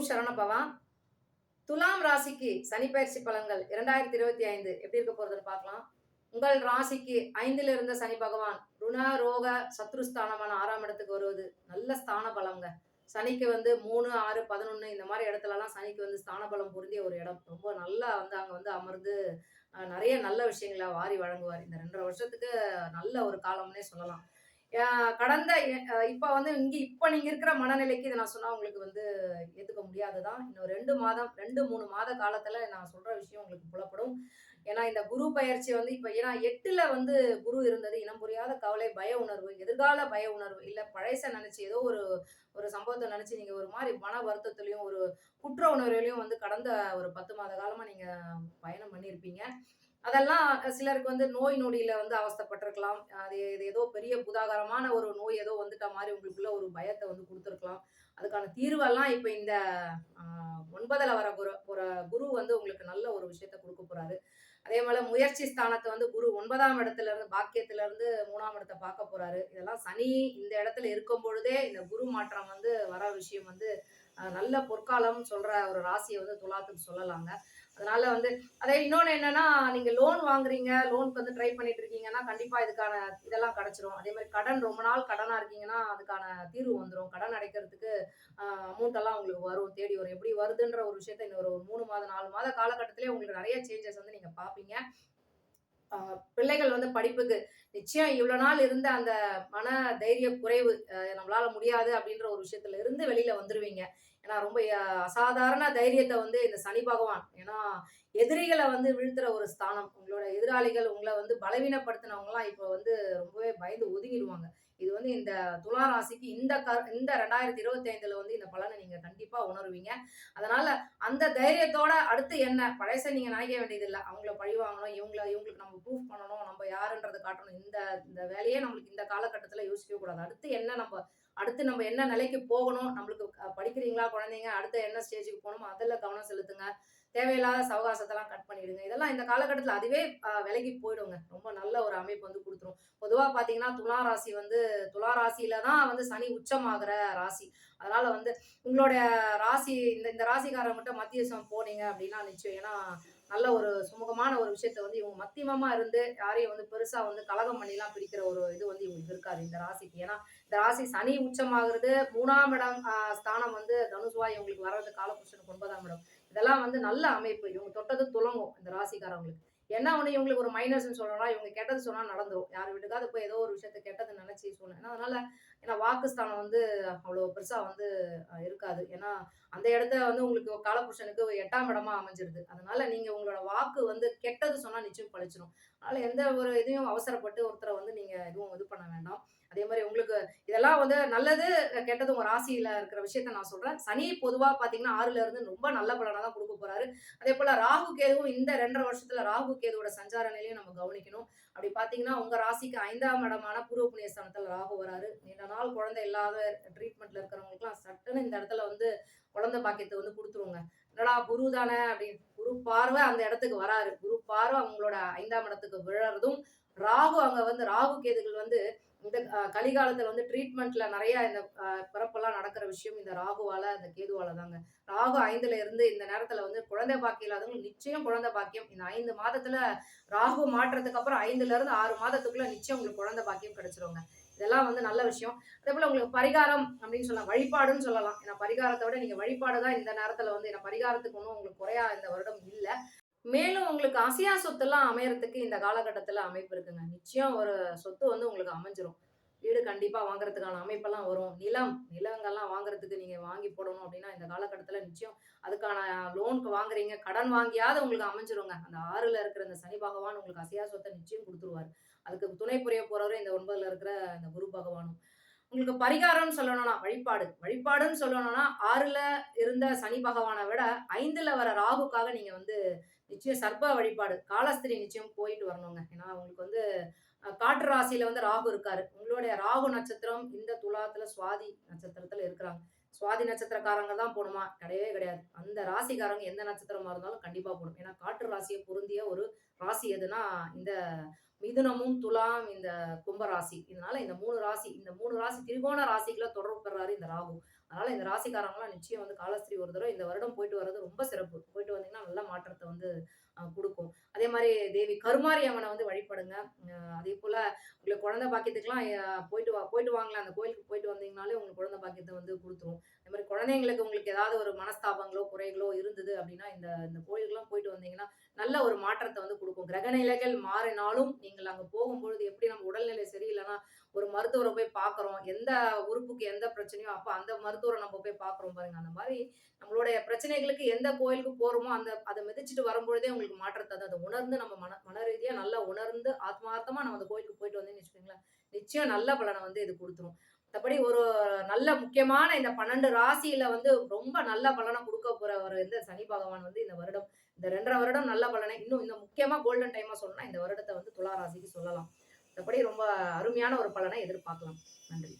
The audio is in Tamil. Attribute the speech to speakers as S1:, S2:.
S1: ஓம் சரவணபவா. துலாம் ராசிக்கு சனி பயிற்சி பலன்கள் 2025 எப்படி இருக்க போறதுன்னு பார்க்கலாம். உங்கள் ராசிக்கு 5ல் இருந்த சனி பகவான் ருண, ரோக, சத்ருஸ்தானமான 6ஆம் இடத்துக்கு வருவது நல்ல ஸ்தான பலம்ங்க. சனிக்கு 3, 6, 11 இந்த மாரி இடத்துலலாம் சனிக்கு ஸ்தான பலம் பொருந்திய ஒரு இடம். ரொம்ப நல்லா அங்க அமர்ந்து நெறைய நல்ல விஷயங்கள வாரி வழங்குவார். இந்த 2 1/2 வருஷத்துக்கு நல்ல ஒரு காலம்னே சொல்லலாம். கடந்த இப்ப இப்ப நீங்க இருக்கிற மனநிலைக்கு இத நான் சொன்னா உங்களுக்கு ஏத்துக்க முடியாதுதான். இன்னும் 2 மாதம் 2, 3 மாத காலத்துல நான் சொல்ற விஷயம் உங்களுக்கு புலப்படும். ஏன்னா இந்த குரு பயிற்சி இப்ப ஏன்னா 8ல குரு இருந்தது. இனம் புரியாத கவலை, பய உணர்வு, எதிர்கால பய உணர்வு, இல்ல பழைச நெனச்சு ஏதோ ஒரு ஒரு சம்பவத்த நெனச்சு நீங்க ஒரு மாரி மன வருத்தத்திலயும், ஒரு குற்ற உணர்விலயும் கடந்த ஒரு 10 மாத காலமா நீங்க பயணம் பண்ணியிருப்பீங்க. அதெல்லாம் சிலருக்கு நோய் நொடியில அவஸ்தைப்பட்டிருக்கலாம். இது ஏதோ பெரிய பூதாகரமான ஒரு நோய் ஏதோ வந்துட்ட மாரி உங்களுக்குள்ள ஒரு பயத்த குடுத்துருக்கலாம். அதுக்கான தீர்வெல்லாம் இப்ப இந்த அ 9ல வர குரு உங்களுக்கு நல்ல ஒரு விஷயத்த குடுக்க போறாரு. அதே போல முயற்சி ஸ்தானத்த குரு 9ஆம் இடத்துல இருந்து பாக்கியத்துல இருந்து 3ஆம் இடத்த பார்க்க போறாரு. இதெல்லாம் சனி இந்த இடத்துல இருக்கும் பொழுதே இந்த குரு மாற்றம் வர விஷயம் நல்ல பொற்காலம்னு சொல்ற ஒரு ராசிய துலாத்துக்கு சொல்லலாங்க. அதனால அதே இன்னொன்னு என்னன்னா, நீங்க லோன் வாங்குறீங்க, லோனுக்கு ட்ரை பண்ணிட்டு இருக்கீங்கன்னா, கண்டிப்பா இதுக்கான இதெல்லாம் கிடைச்சிரும். அதே மாரி கடன் ரொம்ப நாள் கடனா இருக்கீங்கன்னா, அதுக்கான தீர்வு வந்துரும். கடன் அடைக்கிறதுக்கு அமௌண்ட் எல்லாம் உங்களுக்கு வரும், தேடி வரும். எப்படி வருதுன்ற ஒரு விஷயத்த இன்னும் ஒரு 3 மாதம், 4 மாத காலகட்டத்திலேயே உங்களுக்கு நெறைய சேஞ்சஸ் நீங்க பார்ப்பீங்க. ஆ பிள்ளைகள் படிப்புக்கு நிச்சயம் இவ்வளோ நாள் இருந்த அந்த மன தைரிய குறைவு, நம்மளால முடியாது அப்படின்ற ஒரு விஷயத்துல இருந்து வெளியில வந்துருவீங்க. ஏன்னா ரொம்ப அசாதாரண தைரியத்த இந்த சனி பகவான், ஏன்னா எதிரிகள வீழ்த்துற ஒரு ஸ்தானம். உங்களோட எதிராளிகள் உங்கள பலவீனப்படுத்தினவங்கலாம் இப்ப ரொம்பவே பயந்து ஒதுங்கிருவாங்க. இது இந்த துலா ராசிக்கு இந்த 2025ல இந்த பலன நீங்க கண்டிப்பா உணருவீங்க. அதனால அந்த தைரியத்தோட அடுத்து என்ன? பழச நீங்க நினைக்க வேண்டியதில்ல. அவங்கள பழி வாங்கணும், இவங்களுக்கு நம்ம ப்ரூஃப் பண்ணணும், நம்ம யாருன்றத காட்டணும். இந்த இந்த வேலையே நம்மளுக்கு இந்த காலகட்டத்தில யோசிக்கவே கூடாது. அடுத்து நம்ம என்ன நிலைக்கு போகணும்? நம்மளுக்கு படிக்கிறீங்களா குழந்தைங்க? அடுத்து என்ன ஸ்டேஜ்க்கு போகணுமோ, அதில கவனம் செலுத்துங்க. தேவையில்லாத சவகாசத்தெல்லாம் கட் பண்ணிடுங்க. இதெல்லாம் இந்த காலகட்டத்தில அதுவே விலகி போயிடுங்க. ரொம்ப நல்ல ஒரு அமைப்பு குடுத்துரும். பொதுவா பார்த்தீங்கன்னா, துலா ராசியில தான் சனி உச்சமாகுற ராசி. அதனால உங்களுடைய ராசி இந்த இந்த ராசிக்காரங்க மட்டும் மத்தியசம் போனீங்க அப்படின்னா நிச்சயம். ஏன்னா நல்ல ஒரு சுமூகமான ஒரு விஷயத்த இவங்க மத்தியமமா இருந்து யாரையும் பெருசா கலகம் பண்ணிலாம் பிடிக்கிற ஒரு இது இவங்களுக்கு இருக்காது இந்த ராசிக்கு. ஏன்னா இந்த ராசி சனி உச்சமாகிறது 3ஆம் இடம் ஸ்தானம் தனுசுவா இவங்களுக்கு வர்றது காலபுருஷனுக்கு 9ஆம் இடம். இதெல்லாம் நல்ல அமைப்பு. இவங்க தொட்டது துலங்கும் இந்த ராசிக்காரங்களுக்கு. என்ன ஒண்ணு இவங்களுக்கு ஒரு மைனஸ்ன்னு சொல்லணும்னா, இவங்க கெட்டது சொன்னா நடந்துரும். யார் வீட்டுக்காவது போய் ஏதோ ஒரு விஷயத்த கெட்டது நினைச்சு சொல்லணும். அதனால ஏன்னா வாக்குஸ்தானம் அவ்வளோ பெருசா இருக்காது. ஏன்னா அந்த இடத்த உங்களுக்கு காலபுருஷனுக்கு 8ஆம் இடமா அமைஞ்சிருது. அதனால நீங்க உங்களோட வாக்கு கெட்டது சொன்னா நிச்சயம் பலிச்சிரும். அதனால எந்த ஒரு இதையும் அவசரப்பட்டு ஒருத்தர நீங்க எதுவும் இது பண்ண வேண்டாம். அதே மாரி உங்களுக்கு இதெல்லாம் நல்லது, கெட்டது உங்க ராசியில இருக்கிற விஷயத்த நான் சொல்றேன். சனி பொதுவா பார்த்தீங்கன்னா 6ல இருந்து ரொம்ப நல்ல பலன தான் குடுக்க போறாரு. அதேபோல ராகு கேதுவும் இந்த 2 1/2 வருஷத்துல ராகு கேதுவோட சஞ்சார நிலையும் நம்ம கவனிக்கணும். அப்படி பார்த்தீங்கன்னா, உங்க ராசிக்கு 5ஆம் இடமான பூர்வ புண்ணிய ஸ்தானத்துல ராகு வராரு. நீண்ட நாள் குழந்தை இல்லாத ட்ரீட்மெண்ட்ல இருக்கிறவங்களுக்குலாம் சட்டுன்னு இந்த இடத்துல குழந்தை பாக்கியத்த குடுத்துருங்க. என்னடா குரு தானே அப்படின்னு குரு பார்வை அந்த இடத்துக்கு வராரு. குரு பார்வை அவங்களோட 5ஆம் இடத்துக்கு விழறதும், ராகு அங்க ராகு கேதுகள் இந்த கலிகாலத்துல ட்ரீட்மெண்ட்ல நெறைய இந்த பிறப்பெல்லாம் நடக்கிற விஷயம் இந்த ராகுவால, இந்த கேதுவால தாங்க. ராகு 5ல இருந்து இந்த நேரத்துல குழந்தை பாக்கியம் இல்லாதவங்க நிச்சயம் குழந்தை பாக்கியம். இந்த 5 மாதத்துல ராகு மாற்றத்துக்கு அப்புறம் 5ல இருந்து 6 மாதத்துக்குள்ள நிச்சயம் உங்களுக்கு குழந்தை பாக்கியம் கிடைச்சிருங்க. இதெல்லாம் நல்ல விஷயம். அதேபோல உங்களுக்கு பரிகாரம் அப்படின்னு சொல்லலாம். வழிபாடுன்னு சொல்லலாம். ஏன்னா பரிகாரத்த விட நீங்க வழிபாடு தான் இந்த நேரத்துல ஏன்னா பரிகாரத்துக்கு ஒண்ணும் உங்களுக்கு குறையா இந்த வருடம் இல்ல. மேலும் உங்களுக்கு அசையா சொத்தெல்லாம் அமையறதுக்கு இந்த காலகட்டத்துல அமைப்பு இருக்குங்க. நிச்சயம் ஒரு சொத்து உங்களுக்கு அமைஞ்சிரும். வீடு கண்டிப்பா வாங்குறதுக்கான அமைப்பெல்லாம் வரும். நிலங்கள்லாம் வாங்குறதுக்கு நீங்க வாங்கி போடணும் அப்படின்னா, இந்த காலகட்டத்துல நிச்சயம் அதுக்கான லோனுக்கு வாங்குறீங்க. கடன் வாங்கியாவது உங்களுக்கு அமைஞ்சிருங்க. அந்த 6ல இருக்கிற இந்த சனி பகவான் உங்களுக்கு அசையா சொத்த நிச்சயம் குடுத்துருவாரு. அதுக்கு துணை புரிய போறவரும் இந்த 9ல இருக்கிற இந்த குரு பகவானும். உங்களுக்கு பரிகாரம்னு சொல்லணும்னா வழிபாடுன்னு சொல்லணும்னா 6ல இருந்த சனி பகவான விட 5ல வர ராகுக்காக நீங்க நிச்சயம் சர்ப்ப வழிபாடு, காலஸ்திரி நிச்சயம் போயிட்டு வரணுங்க. ஏன்னா உங்களுக்கு காற்று ராசியில ராகு இருக்காரு. உங்களுடைய ராகு நட்சத்திரம் இந்த துலாத்துல சுவாதி நட்சத்திரத்துல இருக்கிறாங்க. சுவாதி நட்சத்திரக்காரங்க தான் போணுமா? கிடையவே கிடையாது. அந்த ராசிக்காரங்க எந்த நட்சத்திரமா இருந்தாலும் கண்டிப்பா போணும். ஏன்னா காற்று ராசிய பொருந்திய ஒரு ராசி எதுனா இந்த மிதுனமும், துலாம், இந்த கும்பராசி. இதனால இந்த 3 ராசி திரிகோண ராசிக்குள்ள தொடர்பு பெறாரு இந்த ராகு. அதனால இந்த ராசிக்காரங்கலாம் நிச்சயம் வந்து காலஸ்திரி ஒரு தடவை இந்த வருடம் போயிட்டு வர்றது ரொம்ப சிறப்பு. போயிட்டு வந்தீங்கன்னா நல்ல மாற்றத்த வந்து குடுக்கும். அதே மாரி தேவி கருமாரி அம்மன வந்து வழிபடுங்க. அதேபோல உங்களுக்கு குழந்தை பாக்கியத்துக்குலாம் போயிட்டு வாங்களேன். அந்த கோயிலுக்கு போயிட்டு வந்தீங்கனாலே உங்களுக்கு குழந்தை பாக்கியத்த வந்து குடுத்துரும். அதே மாரி குழந்தைங்களுக்கு உங்களுக்கு ஏதாவது ஒரு மனஸ்தாபங்களோ, குறைகளோ இருந்தது அப்டின்னா, இந்த இந்த கோயிலுக்குலாம் போயிட்டு வந்தீங்கன்னா, நல்ல ஒரு மாற்றத்த வந்து குடுக்கும். கிரகநிலைகள் மாறினாலும் நீங்கள் அங்க போகும்பொழுது எப்படி நம்ம உடல்நிலை சரியில்லன்னா, ஒரு மருத்துவர போய் பார்க்குறோம். எந்த உறுப்புக்கு எந்த பிரச்சனையோ, அப்ப அந்த மருத்துவர நம்ம போய் பார்க்குறோம் பாருங்க. அந்த மாரி நம்மளுடைய பிரச்சனைகளுக்கு எந்த கோயிலுக்கு போறோமோ, அத மிதிச்சுட்டு வரும்பொழுதே உங்களுக்கு மாற்றத்த அத உணர்ந்து நம்ம மன ரீதியா நல்லா உணர்ந்து ஆத்மார்த்தமா நம்ம அந்த கோயிலுக்கு போயிட்டு வந்தீங்கன்னு வச்சுக்கோங்களேன், நிச்சயம் நல்ல பலன வந்து இது குடுத்துரும். மத்தபடி ஒரு நல்ல முக்கியமான இந்த 12 ராசியில வந்து ரொம்ப நல்ல பலன குடுக்க போறவரு வந்து சனி பகவான் வந்து இந்த வருடம். இந்த 2 1/2 வருடம் நல்ல பலனை இன்னும் இந்த முக்கியமா கோல்டன் டைமா சொல்லணும்னா இந்த வருடத்த வந்து துலா ராசிக்கு சொல்லலாம். மத்தபடி ரொம்ப அருமையான ஒரு பலனை எதிர்பார்க்கலாம். நன்றி.